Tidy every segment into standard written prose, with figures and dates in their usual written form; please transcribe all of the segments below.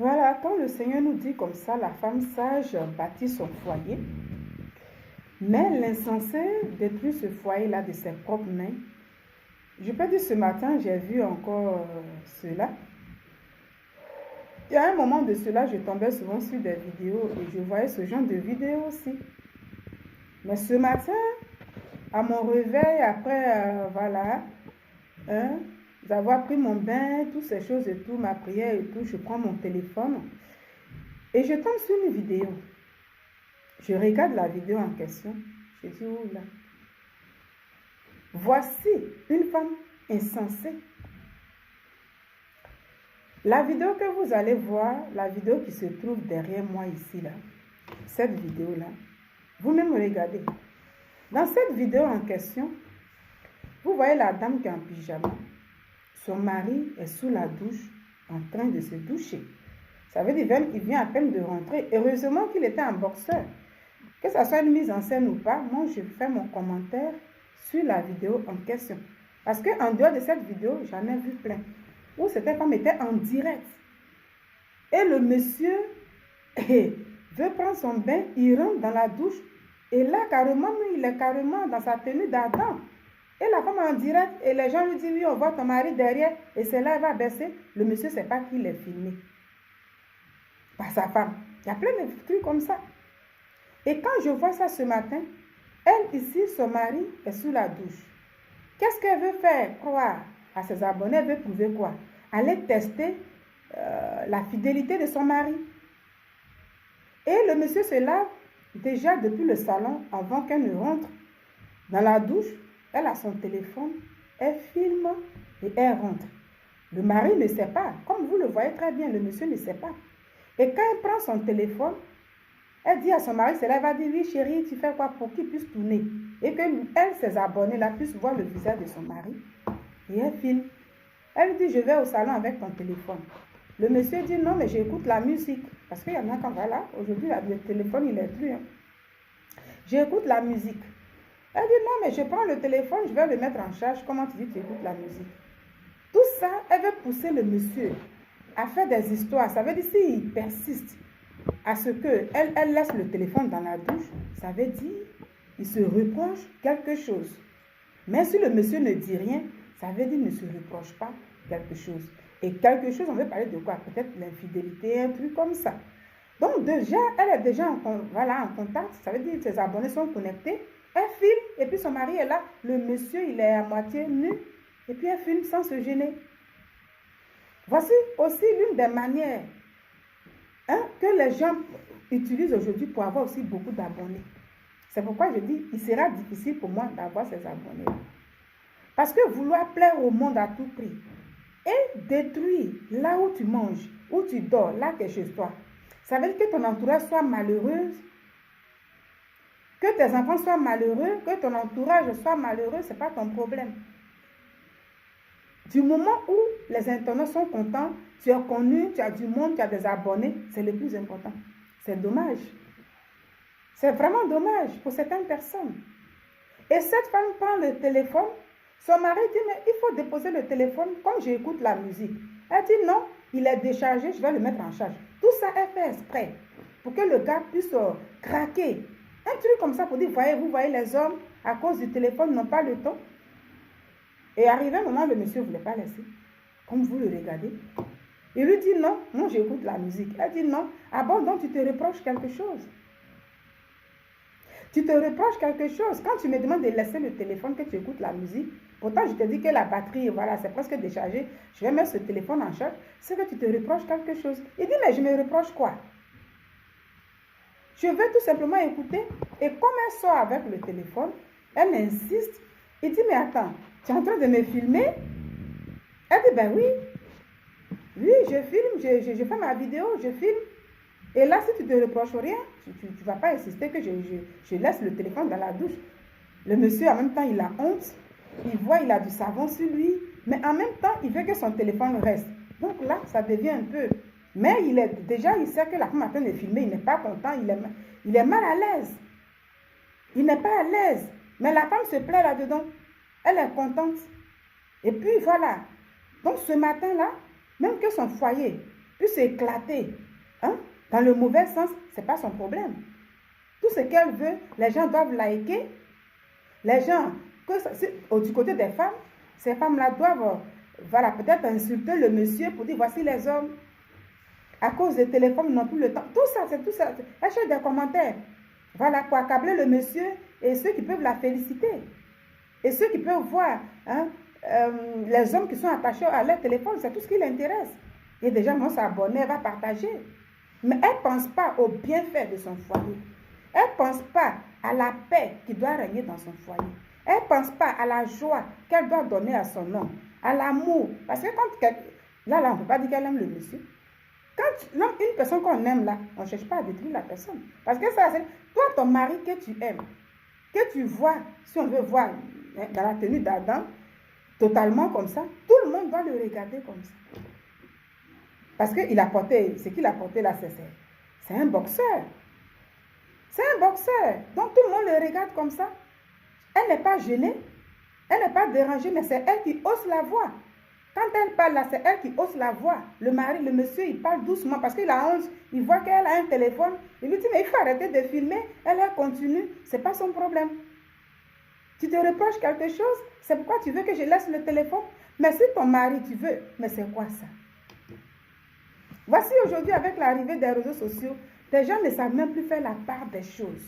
Voilà, quand le Seigneur nous dit comme ça, la femme sage bâtit son foyer, mais l'insensé détruit ce foyer-là de ses propres mains. Je peux dire, ce matin, j'ai vu encore cela. Il y a un moment de cela, je tombais souvent sur des vidéos et je voyais ce genre de vidéos aussi. Mais ce matin, à mon réveil, après, d'avoir pris mon bain, toutes ces choses et tout, ma prière et tout, je prends mon téléphone et je tombe sur une vidéo. Je regarde la vidéo en question. Je dis, oh là, voici une femme insensée. La vidéo que vous allez voir, la vidéo qui se trouve derrière moi ici, là, cette vidéo-là, vous-même regardez. Dans cette vidéo en question, vous voyez la dame qui est en pyjama. Son mari est sous la douche, en train de se doucher. Ça veut dire qu'il vient à peine de rentrer. Heureusement qu'il était en boxeur. Que ce soit une mise en scène ou pas, moi je fais mon commentaire sur la vidéo en question. Parce qu'en dehors de cette vidéo, j'en ai vu plein. Où cette femme était en direct. Et le monsieur veut prendre son bain, il rentre dans la douche. Et là, carrément, il est carrément dans sa tenue d'Adam. Et la femme en direct, et les gens lui disent, oui, on voit ton mari derrière, et c'est là, elle va baisser. Le monsieur ne sait pas qu'il est filmé par sa femme. Il y a plein de trucs comme ça. Et quand je vois ça ce matin, elle ici, son mari est sous la douche. Qu'est-ce qu'elle veut faire croire à ses abonnés? Elle veut prouver quoi? Aller tester la fidélité de son mari. Et le monsieur se lave déjà depuis le salon avant qu'elle ne rentre dans la douche. Elle a son téléphone, elle filme et elle rentre. Le mari ne sait pas. Comme vous le voyez très bien, le monsieur ne sait pas. Et quand elle prend son téléphone, elle dit à son mari, c'est là, elle va dire, oui chérie, tu fais quoi pour qu'il puisse tourner? Et que elle, ses abonnés, là, puissent voir le visage de son mari. Et elle filme. Elle dit, je vais au salon avec ton téléphone. Le monsieur dit, non, mais j'écoute la musique. Parce qu'il y en a quand voilà, aujourd'hui, le téléphone, il est plus. Hein. J'écoute la musique. Elle dit, non, mais je prends le téléphone, je vais le mettre en charge. Comment tu dis que tu écoutes la musique? Tout ça, elle veut pousser le monsieur à faire des histoires. Ça veut dire, s'il persiste à ce qu'elle laisse le téléphone dans la douche, ça veut dire, il se reproche quelque chose. Mais si le monsieur ne dit rien, ça veut dire qu'il ne se reproche pas quelque chose. Et quelque chose, on veut parler de quoi? Peut-être l'infidélité, un truc comme ça. Donc déjà, elle est déjà en contact. Ça veut dire que ses abonnés sont connectés. Elle filme et puis son mari est là. Le monsieur, il est à moitié nu. Et puis elle filme sans se gêner. Voici aussi l'une des manières que les gens utilisent aujourd'hui pour avoir aussi beaucoup d'abonnés. C'est pourquoi je dis, il sera difficile pour moi d'avoir ces abonnés. Parce que vouloir plaire au monde à tout prix et détruire là où tu manges, où tu dors, là que chez toi, ça veut dire que ton entourage soit malheureux, que tes enfants soient malheureux, que ton entourage soit malheureux, ce n'est pas ton problème. Du moment où les internautes sont contents, tu es connu, tu as du monde, tu as des abonnés, c'est le plus important. C'est dommage. C'est vraiment dommage pour certaines personnes. Et cette femme prend le téléphone, son mari dit, mais il faut déposer le téléphone comme j'écoute la musique. Elle dit, non, il est déchargé, je vais le mettre en charge. Tout ça est fait exprès pour que le gars puisse craquer. Un truc comme ça pour dire, vous voyez les hommes, à cause du téléphone, n'ont pas le temps. Et arrivé un moment, le monsieur ne voulait pas laisser. Comme vous le regardez. Il lui dit, non, moi j'écoute la musique. Elle dit, non, ah bon, donc tu te reproches quelque chose. Tu te reproches quelque chose. Quand tu me demandes de laisser le téléphone, que tu écoutes la musique, pourtant je te dis que la batterie, voilà, c'est presque déchargé, je vais mettre ce téléphone en charge, c'est que tu te reproches quelque chose. Il dit, mais je me reproche quoi? Je veux tout simplement écouter. Et comme elle sort avec le téléphone, elle insiste. Il dit, mais attends, tu es en train de me filmer? Elle dit, ben oui. Oui, je filme, je fais ma vidéo, je filme. Et là, si tu ne te reproches rien, tu ne vas pas insister que je laisse le téléphone dans la douche. Le monsieur, en même temps, il a honte. Il voit, il a du savon sur lui. Mais en même temps, il veut que son téléphone reste. Donc là, ça devient un peu... Mais il sait que la femme est en train de filmer. Il n'est pas content. Il est mal à l'aise. Il n'est pas à l'aise. Mais la femme se plaît là-dedans. Elle est contente. Et puis voilà. Donc ce matin-là, même que son foyer puisse éclater, hein, dans le mauvais sens, ce n'est pas son problème. Tout ce qu'elle veut, les gens doivent liker. Les gens, du côté des femmes, ces femmes-là doivent, voilà, peut-être insulter le monsieur pour dire voici les hommes. À cause des téléphones, ils n'ont plus le temps. Tout ça, c'est tout ça. Achète des commentaires. Voilà, pour accabler le monsieur et ceux qui peuvent la féliciter. Et ceux qui peuvent voir, hein, les hommes qui sont attachés à leur téléphone, c'est tout ce qui l'intéresse. Et déjà, vont s'abonner, elle va partager. Mais elle ne pense pas au bienfait de son foyer. Elle ne pense pas à la paix qui doit régner dans son foyer. Elle ne pense pas à la joie qu'elle doit donner à son homme, à l'amour. Parce que quand là, on ne peut pas dire qu'elle aime le monsieur. Quand une personne qu'on aime là, on ne cherche pas à détruire la personne. Parce que ça, c'est toi, ton mari que tu aimes, que tu vois, si on veut voir, hein, dans la tenue d'Adam, totalement comme ça, tout le monde doit le regarder comme ça. Parce qu'il a porté, ce qu'il a porté là, c'est un boxeur. C'est un boxeur. Donc tout le monde le regarde comme ça. Elle n'est pas gênée, elle n'est pas dérangée, mais c'est elle qui hausse la voix. Quand elle parle là, c'est elle qui hausse la voix. Le mari, le monsieur, il parle doucement parce qu'il a honte. Il voit qu'elle a un téléphone. Il lui dit, mais il faut arrêter de filmer. Elle continue. Ce n'est pas son problème. Tu te reproches quelque chose, c'est pourquoi tu veux que je laisse le téléphone. Mais si ton mari, tu veux, mais c'est quoi ça? Voici aujourd'hui, avec l'arrivée des réseaux sociaux, des gens ne savent même plus faire la part des choses.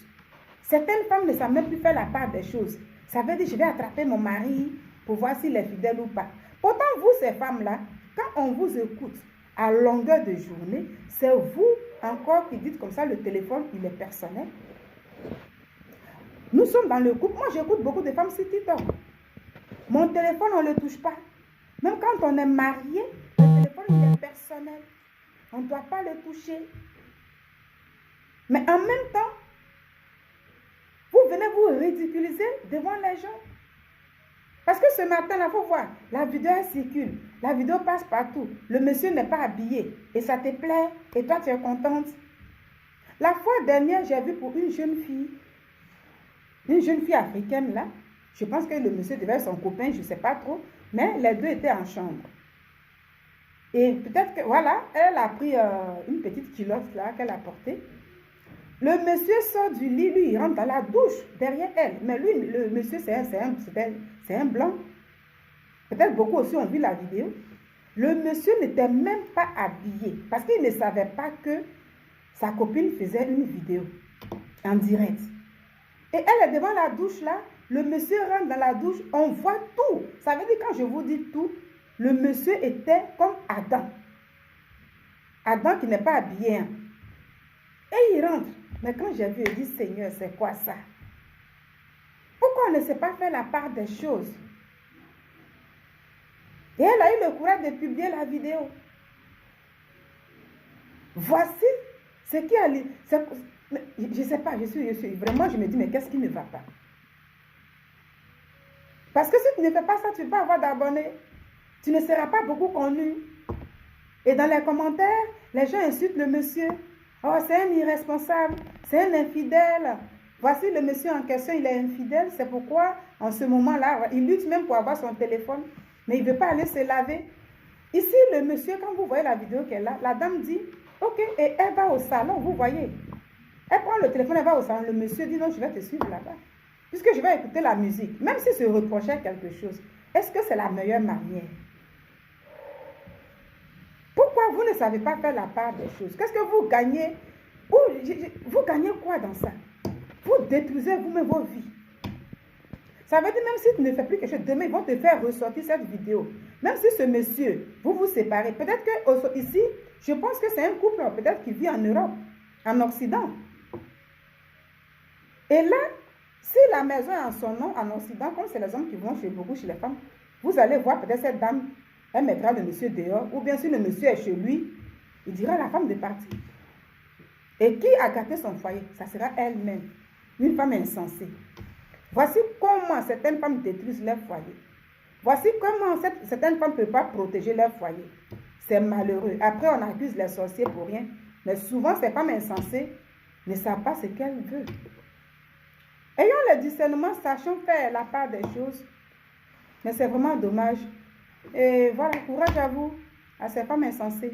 Certaines femmes ne savent même plus faire la part des choses. Ça veut dire, je vais attraper mon mari pour voir s'il est fidèle ou pas. Pourtant, vous, ces femmes-là, quand on vous écoute à longueur de journée, c'est vous encore qui dites comme ça, le téléphone, il est personnel. Nous sommes dans le couple. Moi, j'écoute beaucoup de femmes sur TikTok. Mon téléphone, on ne le touche pas. Même quand on est marié, le téléphone, il est personnel. On ne doit pas le toucher. Mais en même temps, vous venez vous ridiculiser devant les gens. Parce que ce matin-là, il faut voir, la vidéo elle circule, la vidéo passe partout, le monsieur n'est pas habillé et ça te plaît et toi tu es contente. La fois dernière, j'ai vu pour une jeune fille africaine là, je pense que le monsieur devait être son copain, je ne sais pas trop, mais les deux étaient en chambre. Et peut-être que, voilà, elle a pris une petite culotte là qu'elle a portée. Le monsieur sort du lit, lui, il rentre dans la douche derrière elle. Mais lui, le monsieur, c'est un blanc. Peut-être beaucoup aussi ont vu la vidéo. Le monsieur n'était même pas habillé parce qu'il ne savait pas que sa copine faisait une vidéo en direct. Et elle est devant la douche là. Le monsieur rentre dans la douche, on voit tout. Ça veut dire, quand je vous dis tout, le monsieur était comme Adam. Adam qui n'est pas habillé. Hein. Et il rentre. Mais quand j'ai vu, il dit, Seigneur, c'est quoi ça? Pourquoi on ne sait pas faire la part des choses? Et elle a eu le courage de publier la vidéo. Voici ce qui a... Je ne sais pas, vraiment, je me dis, mais qu'est-ce qui ne va pas? Parce que si tu ne fais pas ça, tu ne vas pas avoir d'abonnés. Tu ne seras pas beaucoup connu. Et dans les commentaires, les gens insultent le monsieur. Oh, c'est un irresponsable, c'est un infidèle. Voici le monsieur en question, il est infidèle. C'est pourquoi, en ce moment-là, il lutte même pour avoir son téléphone. Mais il ne veut pas aller se laver. Ici, le monsieur, quand vous voyez la vidéo qu'elle a, la dame dit, ok, et elle va au salon, vous voyez. Elle prend le téléphone, elle va au salon. Le monsieur dit, non, je vais te suivre là-bas. Puisque je vais écouter la musique. Même s'il se reprochait quelque chose, est-ce que c'est la meilleure manière? Pourquoi vous ne savez pas faire la part des choses? Qu'est-ce que vous gagnez? Vous gagnez quoi dans ça? Vous détruisez vous-même vos vies. Ça veut dire, même si tu ne fais plus quelque chose, demain ils vont te faire ressortir cette vidéo. Même si ce monsieur, vous vous séparez. Peut-être que ici, je pense que c'est un couple peut-être qui vit en Europe, en Occident. Et là, si la maison est en son nom, en Occident, comme c'est les hommes qui vont beaucoup chez les femmes, vous allez voir peut-être cette dame. Elle mettra le monsieur dehors, ou bien si le monsieur est chez lui, il dira à la femme de partir. Et qui a gâté son foyer? Ça sera elle-même, une femme insensée. Voici comment certaines femmes détruisent leur foyer. Voici comment certaines femmes ne peuvent pas protéger leur foyer. C'est malheureux. Après, on accuse les sorciers pour rien. Mais souvent, ces femmes insensées ne savent pas ce qu'elles veulent. Ayons le discernement, sachons faire la part des choses. Mais c'est vraiment dommage. Et voilà, courage à vous, à ces femmes insensées.